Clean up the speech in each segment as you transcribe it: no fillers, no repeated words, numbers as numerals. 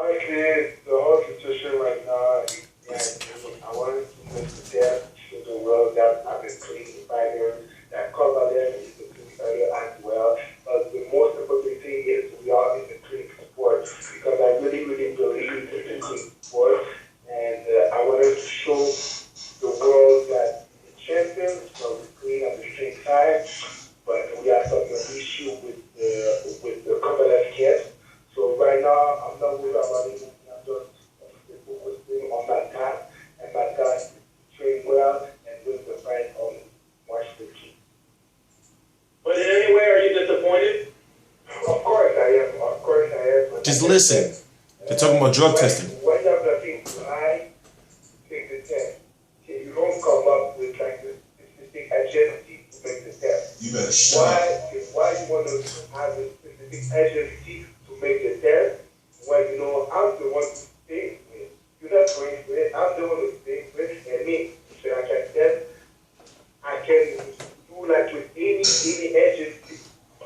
Honestly, the whole situation right now, I wanted to make the test to the world that I've been clean fighter, that Kovalev is a clean fighter as well. But the most important thing is we are in the clean sport because I really, really believe in the clean sport. And I wanted to show the world that the champions are clean on the straight side, but we have some issue with the Kovalev case. So right now, I'm not worried about anything. I'm just focusing on my task, and my task is to train well and win the fight on March 15th. But in any way, are you disappointed? Of course I am. Of course I am. Just listen. They're talking about drug testing. When you're looking to take the test, you don't come up with like the specific agency to make the test. You better shut up. Why you want to have a specific agency to make the test when you know I'm the one to pay for it? You're not going for it. I'm the one who's paying for it, and me, so I can test. I can do like with any agency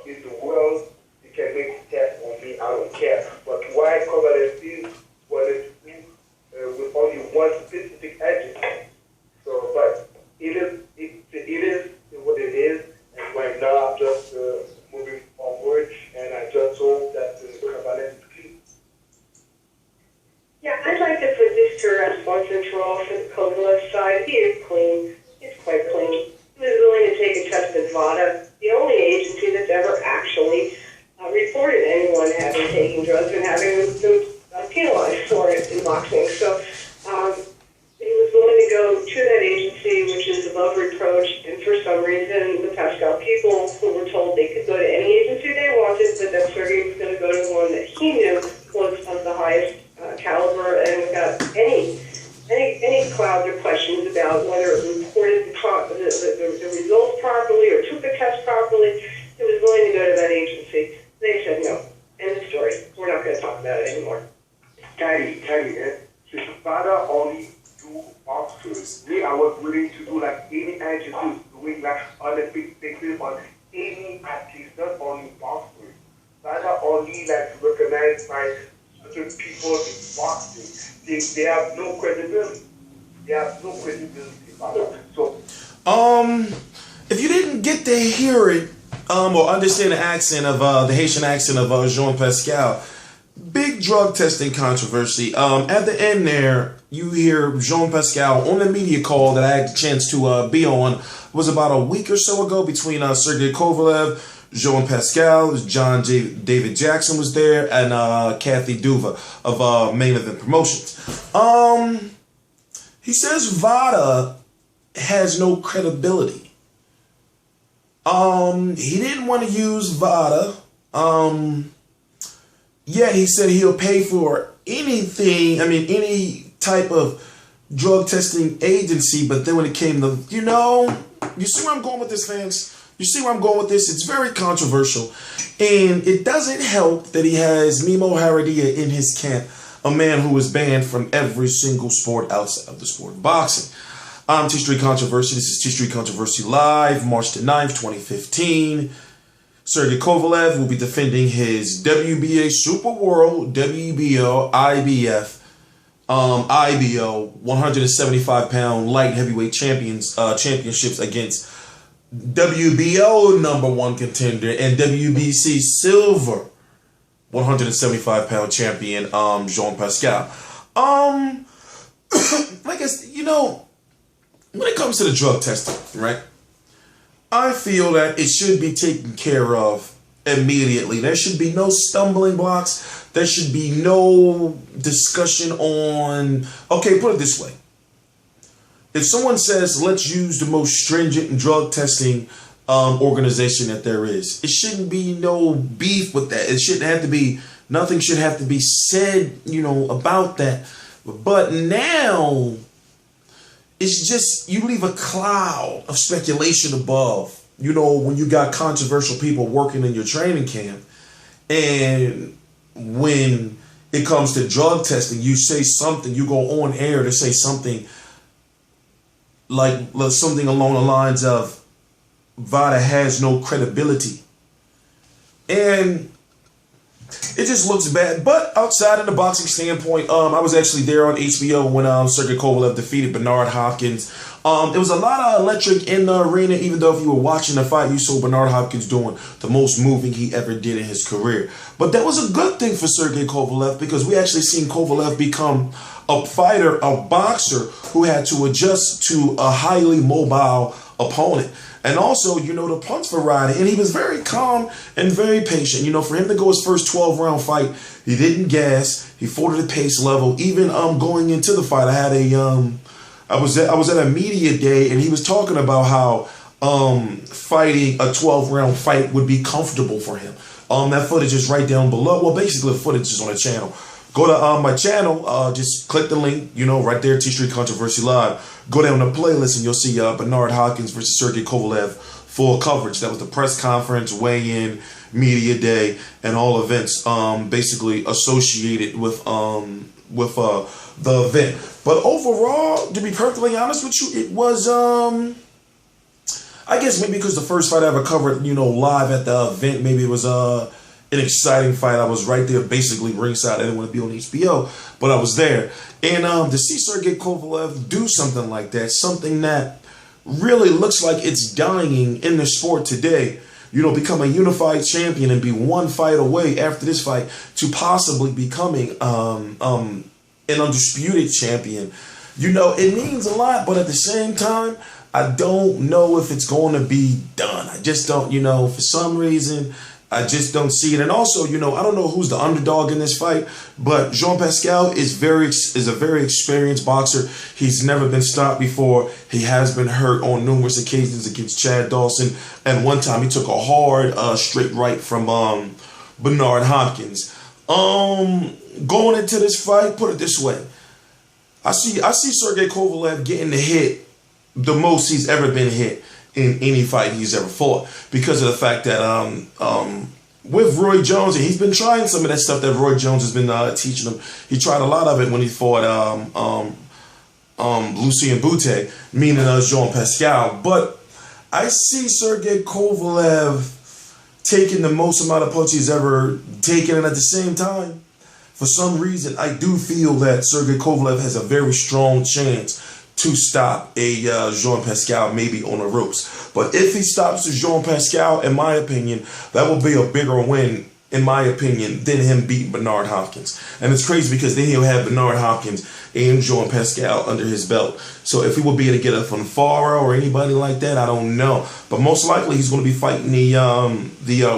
in the world. You can make the test on me. I don't care. But why Kovalev is what it is with only one specific agency? So, but it is what it is, and right now I'm just moving forward, and I just hope that Kovalev is clean. Yeah, I'd like to put this to rest once and for all for the Kovalev side. He is clean. He's quite clean. He was willing to take a test at Vada, the only agency that's ever actually reported anyone having taken drugs and having them penalized for it in boxing. So he was willing to go to that agency, which is above reproach, and for some reason the Pascal people who were told they could go to any agency they wanted, but that Sergey was going to go to the one that he knew was of the highest caliber and without any clouds or questions about whether it reported the results properly or took the test properly. He was willing to go to that agency. They said no. End of story. We're not going to talk about it anymore. Kylie, Vada only do boxers. Me, I was willing to do like any agency doing like Olympic things on any athletes, not only boxers. Vada only like recognized by certain people in boxing. They have no credibility. They have no credibility, Vada. So, if you didn't get to hear it, or understand the accent of the Haitian accent of Jean Pascal, big drug testing controversy. At the end there, you hear Jean Pascal on the media call that I had the chance to be on. Was about a week or so ago between Sergey Kovalev, Jean Pascal, John David Jackson was there, and Kathy Duva of Main Event Promotions. He says Vada has no credibility. He didn't want to use Vada. Yeah, he said he'll pay for anything, any type of drug testing agency, but then when it came to, you see where I'm going with this, fans? You see where I'm going with this? It's very controversial, and it doesn't help that he has Nemo Haradia in his camp, a man who was banned from every single sport outside of the sport of boxing. I'm T-Street Controversy. This is T-Street Controversy Live, March the 9th, 2015. Sergey Kovalev will be defending his WBA Super World, WBO, IBF, IBO 175-pound light heavyweight championships against WBO #1 contender and WBC Silver 175-pound champion Jean Pascal. I guess, when it comes to the drug testing, right? I feel that it should be taken care of immediately. There should be no stumbling blocks. There should be no discussion on, okay, put it this way. If someone says, let's use the most stringent drug testing organization that there is, it shouldn't be no beef with that. It shouldn't have to be, nothing should have to be said, about that. But now, it's just, you leave a cloud of speculation above, when you got controversial people working in your training camp. And when it comes to drug testing, you say something, you go on air to say something like something along the lines of Vada has no credibility. And it just looks bad. But outside of the boxing standpoint, I was actually there on HBO when Sergey Kovalev defeated Bernard Hopkins. It was a lot of electric in the arena, even though if you were watching the fight, you saw Bernard Hopkins doing the most moving he ever did in his career. But that was a good thing for Sergey Kovalev because we actually seen Kovalev become a fighter, a boxer who had to adjust to a highly mobile opponent. And also, you know, the punch variety. And he was very calm and very patient. You know, for him to go his first 12-round fight, he didn't gas. He fought at a pace level. Even going into the fight, I was at a media day, and he was talking about how fighting a 12-round fight would be comfortable for him. That footage is right down below. Well, basically, the footage is on the channel. Go to my channel, just click the link, you know, right there, T Street Controversy Live. Go down the playlist and you'll see Bernard Hopkins versus Sergey Kovalev full coverage. That was the press conference, weigh-in, media day, and all events basically associated with the event. But overall, to be perfectly honest with you, it was I guess maybe because the first fight I ever covered, you know, live at the event, maybe it was an exciting fight. I was right there, basically ringside. I didn't want to be on HBO, but I was there. And to see Sergey Kovalev do something like that, something that really looks like it's dying in the sport today, you know, become a unified champion and be one fight away after this fight to possibly becoming an undisputed champion. You know, it means a lot, but at the same time, I don't know if it's going to be done. I just don't, you know, for some reason, I just don't see it. And also, you know, I don't know who's the underdog in this fight, but Jean Pascal is a very experienced boxer. He's never been stopped before. He has been hurt on numerous occasions against Chad Dawson. And one time he took a hard straight right from Bernard Hopkins. Going into this fight, put it this way. I see Sergey Kovalev getting the hit the most he's ever been hit in any fight he's ever fought, because of the fact that with Roy Jones, and he's been trying some of that stuff that Roy Jones has been teaching him. He tried a lot of it when he fought Lucien Boutte, meaning Jean Pascal. But I see Sergey Kovalev taking the most amount of punches he's ever taken, and at the same time, for some reason, I do feel that Sergey Kovalev has a very strong chance to stop a Jean Pascal maybe on the ropes. But if he stops Jean Pascal, in my opinion, that will be a bigger win, in my opinion, than him beating Bernard Hopkins. And it's crazy because then he'll have Bernard Hopkins and Jean Pascal under his belt. So if he will be able to get up from Farah or anybody like that, I don't know. But most likely he's going to be fighting the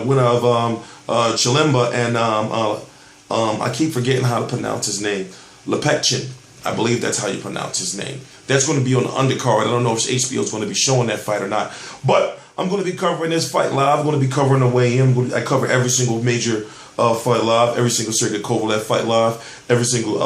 winner of Chilemba and I keep forgetting how to pronounce his name. Lepechin. I believe that's how you pronounce his name. That's going to be on the undercard. I don't know if HBO is going to be showing that fight or not. But I'm going to be covering this fight live. I'm going to be covering the weigh-in. I cover every single major fight live, every single Sergey Kovalev fight live, every single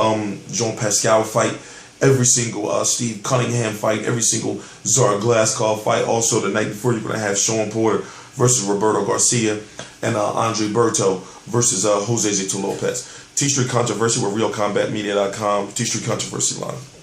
Jean Pascal fight, every single Steve Cunningham fight, every single Zara Glaskov fight. Also, the night before, you're going to have Sean Porter versus Roberto Garcia and Andre Berto versus Jose Zito Lopez. T Street Controversy with RealCombatMedia.com. T Street Controversy Live.